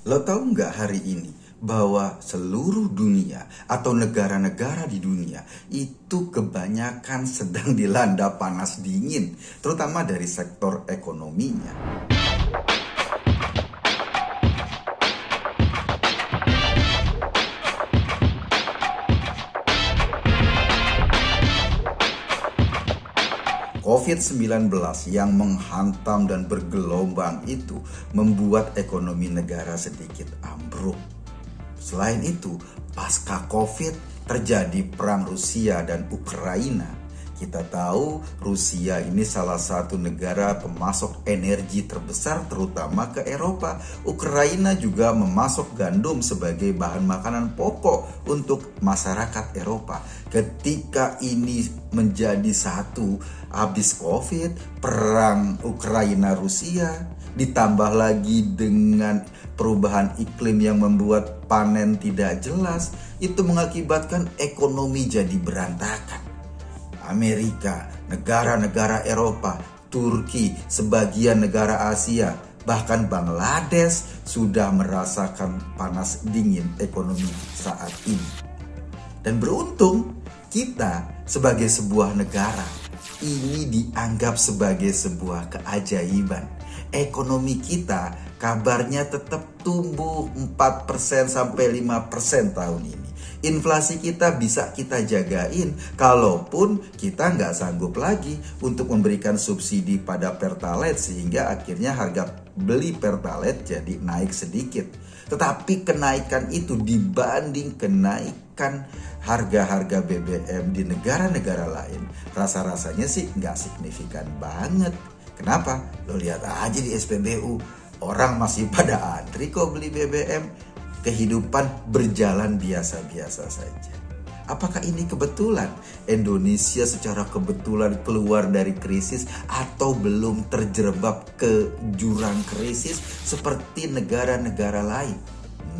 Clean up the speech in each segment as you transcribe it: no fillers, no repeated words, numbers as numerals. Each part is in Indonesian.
Lo tahu nggak hari ini bahwa seluruh dunia atau negara-negara di dunia itu kebanyakan sedang dilanda panas dingin, terutama dari sektor ekonominya. COVID-19 yang menghantam dan bergelombang itu membuat ekonomi negara sedikit ambruk. Selain itu, pasca COVID terjadi perang Rusia dan Ukraina. Kita tahu Rusia ini salah satu negara pemasok energi terbesar terutama ke Eropa. Ukraina juga memasok gandum sebagai bahan makanan pokok untuk masyarakat Eropa. Ketika ini menjadi satu, habis COVID, perang Ukraina-Rusia, ditambah lagi dengan perubahan iklim yang membuat panen tidak jelas, itu mengakibatkan ekonomi jadi berantakan. Amerika, negara-negara Eropa, Turki, sebagian negara Asia, bahkan Bangladesh sudah merasakan panas dingin ekonomi saat ini. Dan beruntung kita sebagai sebuah negara ini dianggap sebagai sebuah keajaiban. Ekonomi kita kabarnya tetap tumbuh 4% sampai 5% tahun ini. Inflasi kita bisa kita jagain kalaupun kita nggak sanggup lagi untuk memberikan subsidi pada Pertalite sehingga akhirnya harga beli Pertalite jadi naik sedikit. Tetapi kenaikan itu dibanding kenaikan harga-harga BBM di negara-negara lain, rasa-rasanya sih nggak signifikan banget. Kenapa? Lo lihat aja di SPBU, orang masih pada antri kok beli BBM. Kehidupan berjalan biasa-biasa saja. Apakah ini kebetulan Indonesia secara kebetulan keluar dari krisis atau belum terjerembab ke jurang krisis seperti negara-negara lain?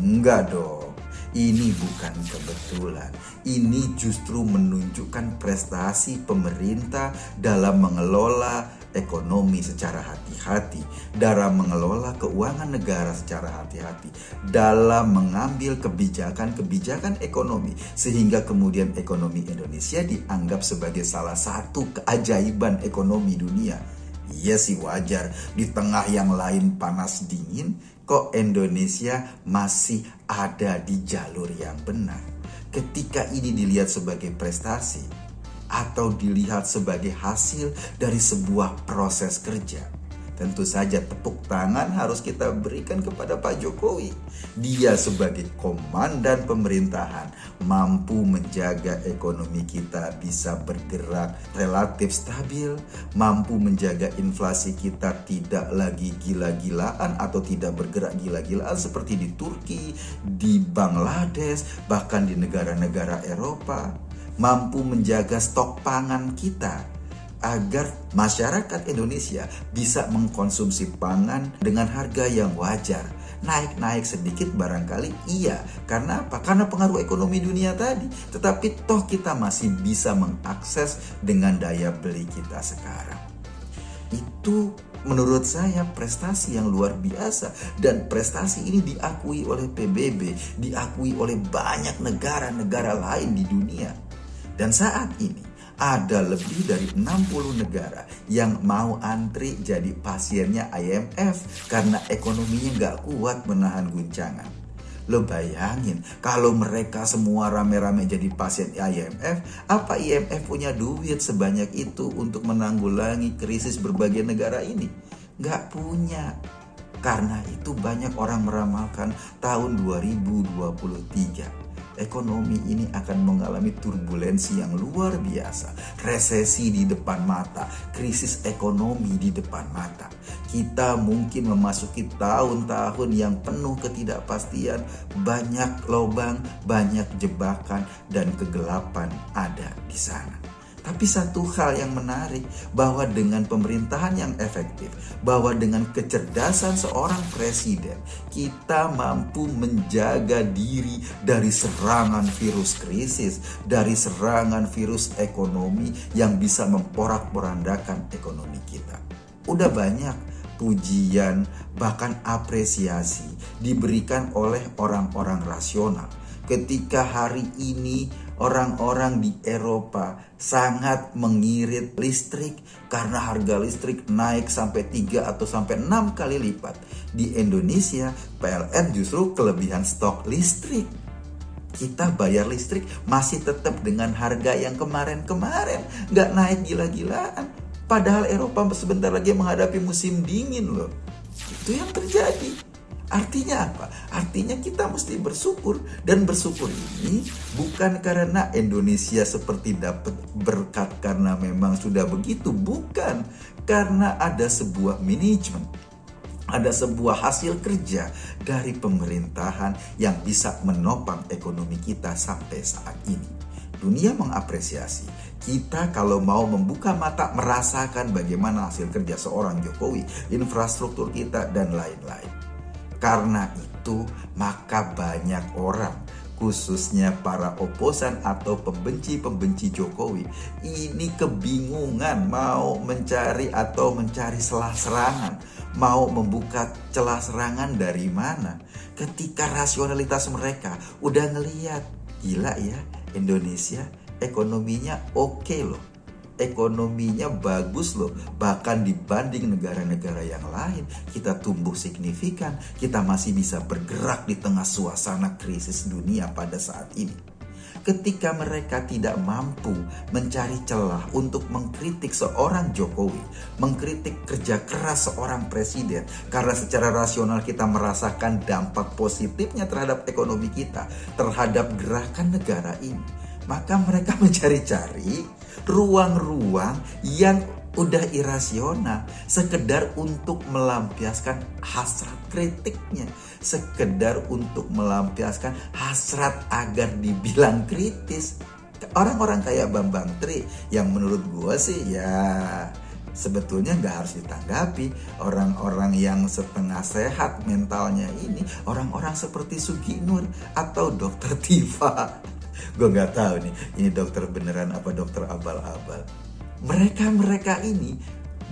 Enggak dong. Ini bukan kebetulan. Ini justru menunjukkan prestasi pemerintah dalam mengelola ekonomi secara hati-hati, dalam mengelola keuangan negara secara hati-hati, dalam mengambil kebijakan-kebijakan ekonomi, sehingga kemudian ekonomi Indonesia dianggap sebagai salah satu keajaiban ekonomi dunia. Iya sih wajar, di tengah yang lain panas dingin, kok Indonesia masih ada di jalur yang benar. Ketika ini dilihat sebagai prestasi, atau dilihat sebagai hasil dari sebuah proses kerja, tentu saja tepuk tangan harus kita berikan kepada Pak Jokowi. Dia sebagai komandan pemerintahan mampu menjaga ekonomi kita bisa bergerak relatif stabil, mampu menjaga inflasi kita tidak lagi gila-gilaan atau tidak bergerak gila-gilaan seperti di Turki, di Bangladesh, bahkan di negara-negara Eropa. Mampu menjaga stok pangan kita agar masyarakat Indonesia bisa mengkonsumsi pangan dengan harga yang wajar. Naik-naik sedikit barangkali iya. Karena apa? Karena pengaruh ekonomi dunia tadi. Tetapi toh kita masih bisa mengakses dengan daya beli kita sekarang. Itu menurut saya prestasi yang luar biasa. Dan prestasi ini diakui oleh PBB, diakui oleh banyak negara-negara lain di dunia. Dan saat ini ada lebih dari 60 negara yang mau antri jadi pasiennya IMF karena ekonominya nggak kuat menahan guncangan. Lo bayangin kalau mereka semua rame-rame jadi pasien IMF, apa IMF punya duit sebanyak itu untuk menanggulangi krisis berbagai negara ini? Nggak punya. Karena itu banyak orang meramalkan tahun 2023. Ekonomi ini akan mengalami turbulensi yang luar biasa. Resesi di depan mata, krisis ekonomi di depan mata. Kita mungkin memasuki tahun-tahun yang penuh ketidakpastian, banyak lubang, banyak jebakan, dan kegelapan ada di sana. Tapi satu hal yang menarik, bahwa dengan pemerintahan yang efektif, bahwa dengan kecerdasan seorang presiden, kita mampu menjaga diri dari serangan virus krisis, dari serangan virus ekonomi yang bisa memporak-porandakan ekonomi kita. Udah banyak pujian, bahkan apresiasi diberikan oleh orang-orang rasional. Ketika hari ini orang-orang di Eropa sangat mengirit listrik karena harga listrik naik sampai 3 atau sampai 6 kali lipat. Di Indonesia, PLN justru kelebihan stok listrik. Kita bayar listrik masih tetap dengan harga yang kemarin-kemarin, nggak naik gila-gilaan. Padahal Eropa sebentar lagi menghadapi musim dingin loh. Itu yang terjadi. Artinya apa? Artinya kita mesti bersyukur. Dan bersyukur ini bukan karena Indonesia seperti dapat berkat karena memang sudah begitu. Bukan. Karena ada sebuah manajemen. Ada sebuah hasil kerja dari pemerintahan yang bisa menopang ekonomi kita sampai saat ini. Dunia mengapresiasi. Kita kalau mau membuka mata merasakan bagaimana hasil kerja seorang Jokowi, infrastruktur kita dan lain-lain. Karena itu, maka banyak orang, khususnya para oposan atau pembenci-pembenci Jokowi, ini kebingungan mau mencari celah serangan, mau membuka celah serangan dari mana. Ketika rasionalitas mereka udah ngeliat, gila ya, Indonesia ekonominya oke loh. Ekonominya bagus loh, bahkan dibanding negara-negara yang lain kita tumbuh signifikan, kita masih bisa bergerak di tengah suasana krisis dunia pada saat ini. Ketika mereka tidak mampu mencari celah untuk mengkritik seorang Jokowi, mengkritik kerja keras seorang presiden, karena secara rasional kita merasakan dampak positifnya terhadap ekonomi kita, terhadap gerakan negara ini, maka mereka mencari-cari ruang-ruang yang udah irasional, sekedar untuk melampiaskan hasrat kritiknya, sekedar untuk melampiaskan hasrat agar dibilang kritis. Orang-orang kayak Bambang Tri yang menurut gue sih ya sebetulnya nggak harus ditanggapi. Orang-orang yang setengah sehat mentalnya ini, orang-orang seperti Sugi Nur atau Dokter Tifa. Gue nggak tahu nih, ini dokter beneran apa dokter abal-abal. Mereka ini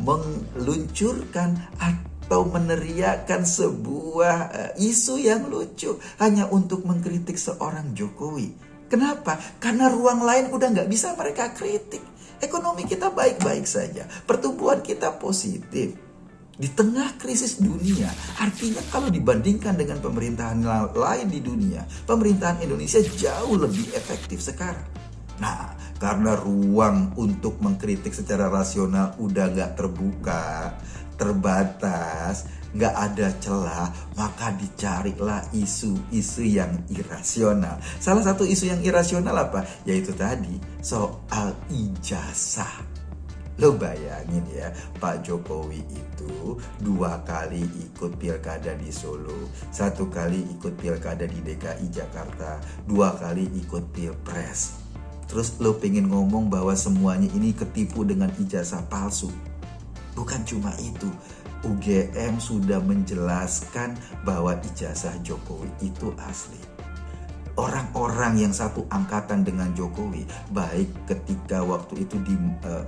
meluncurkan atau meneriakan sebuah isu yang lucu hanya untuk mengkritik seorang Jokowi. Kenapa? Karena ruang lain udah nggak bisa mereka kritik. Ekonomi kita baik-baik saja, pertumbuhan kita positif. Di tengah krisis dunia, artinya kalau dibandingkan dengan pemerintahan lain di dunia, pemerintahan Indonesia jauh lebih efektif sekarang. Nah, karena ruang untuk mengkritik secara rasional udah gak terbuka, terbatas, gak ada celah, maka dicarilah isu-isu yang irasional. Salah satu isu yang irasional apa? Yaitu tadi, soal ijazah. Lo bayangin ya, Pak Jokowi itu 2 kali ikut pilkada di Solo, 1 kali ikut pilkada di DKI Jakarta, 2 kali ikut pilpres. Terus lo pengen ngomong bahwa semuanya ini ketipu dengan ijazah palsu. Bukan cuma itu, UGM sudah menjelaskan bahwa ijazah Jokowi itu asli. Orang-orang yang satu angkatan dengan Jokowi, baik ketika waktu itu di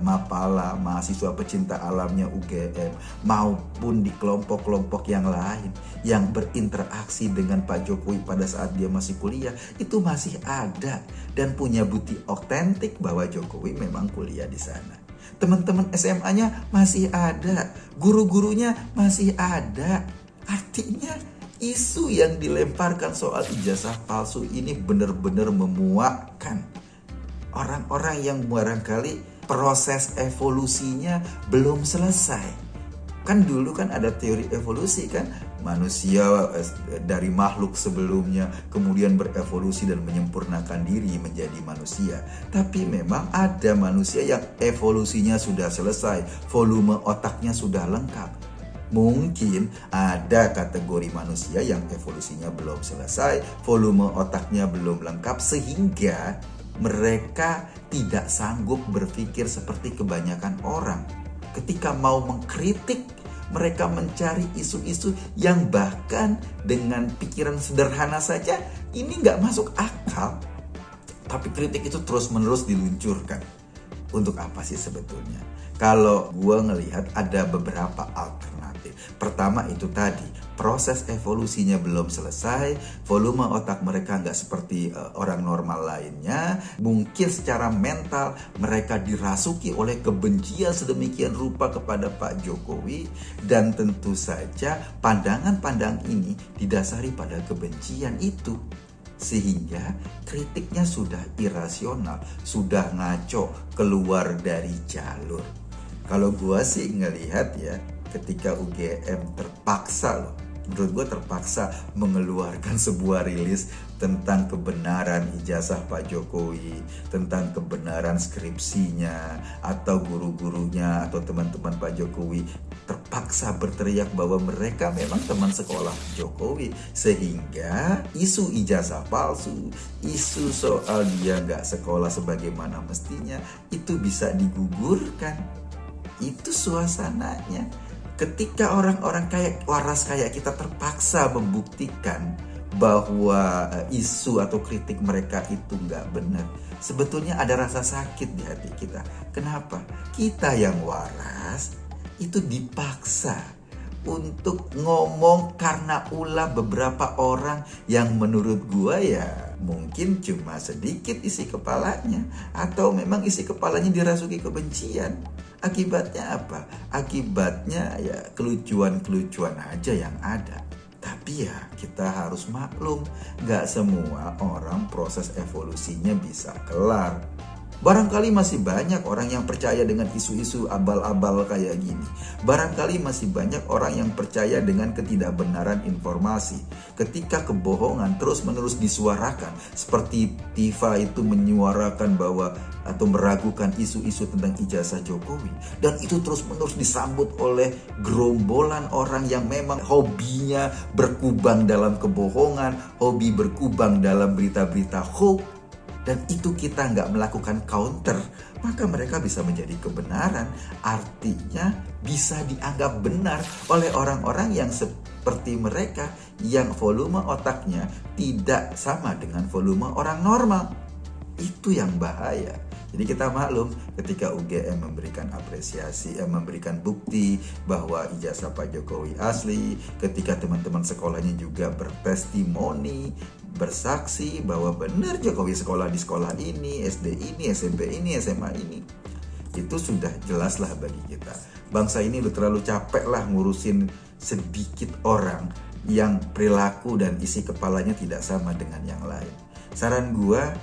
Mapala, mahasiswa pecinta alamnya UGM, maupun di kelompok-kelompok yang lain yang berinteraksi dengan Pak Jokowi pada saat dia masih kuliah, itu masih ada dan punya bukti otentik bahwa Jokowi memang kuliah di sana. Teman-teman SMA-nya masih ada, guru-gurunya masih ada. Artinya isu yang dilemparkan soal ijazah palsu ini benar-benar memuakkan orang-orang yang barangkali proses evolusinya belum selesai. Kan dulu kan ada teori evolusi kan, manusia dari makhluk sebelumnya kemudian berevolusi dan menyempurnakan diri menjadi manusia. Tapi memang ada manusia yang evolusinya sudah selesai, volume otaknya sudah lengkap. Mungkin ada kategori manusia yang evolusinya belum selesai, volume otaknya belum lengkap, sehingga mereka tidak sanggup berpikir seperti kebanyakan orang. Ketika mau mengkritik, mereka mencari isu-isu yang bahkan dengan pikiran sederhana saja ini nggak masuk akal. Tapi kritik itu terus-menerus diluncurkan. Untuk apa sih sebetulnya? Kalau gue ngelihat ada beberapa alternatif. Pertama itu tadi, proses evolusinya belum selesai, volume otak mereka nggak seperti orang normal lainnya. Mungkin secara mental mereka dirasuki oleh kebencian sedemikian rupa kepada Pak Jokowi. Dan tentu saja pandangan-pandangan ini didasari pada kebencian itu. Sehingga kritiknya sudah irasional, sudah ngaco, keluar dari jalur. Kalau gue sih ngelihat ya, ketika UGM terpaksa loh, menurut gue terpaksa mengeluarkan sebuah rilis tentang kebenaran ijazah Pak Jokowi, tentang kebenaran skripsinya, atau guru-gurunya, atau teman-teman Pak Jokowi terpaksa berteriak bahwa mereka memang teman sekolah Jokowi, sehingga isu ijazah palsu, isu soal dia nggak sekolah sebagaimana mestinya, itu bisa digugurkan. Itu suasananya. Ketika orang-orang kayak waras kayak kita terpaksa membuktikan bahwa isu atau kritik mereka itu nggak benar, sebetulnya ada rasa sakit di hati kita. Kenapa? Kita yang waras itu dipaksa untuk ngomong karena ulah beberapa orang yang menurut gua ya mungkin cuma sedikit isi kepalanya, atau memang isi kepalanya dirasuki kebencian. Akibatnya apa? Akibatnya ya kelucuan-kelucuan aja yang ada. Tapi ya kita harus maklum, gak semua orang proses evolusinya bisa kelar. Barangkali masih banyak orang yang percaya dengan isu-isu abal-abal kayak gini. Barangkali masih banyak orang yang percaya dengan ketidakbenaran informasi. Ketika kebohongan terus-menerus disuarakan, seperti Tifa itu menyuarakan bahwa atau meragukan isu-isu tentang ijazah Jokowi, dan itu terus-menerus disambut oleh gerombolan orang yang memang hobinya berkubang dalam kebohongan, hobi berkubang dalam berita-berita hoax. Dan itu kita nggak melakukan counter, maka mereka bisa menjadi kebenaran. Artinya bisa dianggap benar oleh orang-orang yang seperti mereka, yang volume otaknya tidak sama dengan volume orang normal. Itu yang bahaya. Jadi kita maklum ketika UGM memberikan apresiasi, memberikan bukti bahwa ijazah Pak Jokowi asli, ketika teman-teman sekolahnya juga bertestimoni, bersaksi bahwa benar Jokowi sekolah di sekolah ini, SD ini, SMP ini, SMA ini. Itu sudah jelaslah bagi kita. Bangsa ini udah terlalu capek lah ngurusin sedikit orang yang perilaku dan isi kepalanya tidak sama dengan yang lain. Saran gua,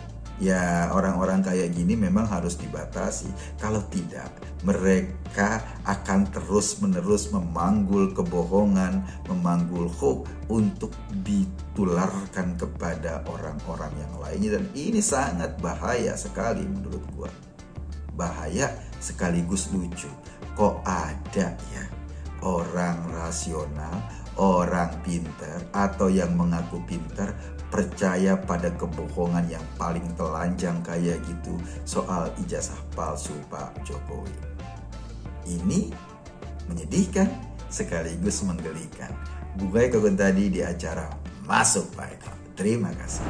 ya orang-orang kayak gini memang harus dibatasi. Kalau tidak, mereka akan terus-menerus memanggul kebohongan, memanggul hoax untuk ditularkan kepada orang-orang yang lainnya. Dan ini sangat bahaya sekali menurut gua. Bahaya sekaligus lucu. Kok ada ya orang rasional, orang pintar, atau yang mengaku pintar percaya pada kebohongan yang paling telanjang kayak gitu soal ijazah palsu Pak Jokowi. Ini menyedihkan sekaligus menggelikan. Bukai Kogun tadi di acara Masuk Pak Eko. Terima kasih.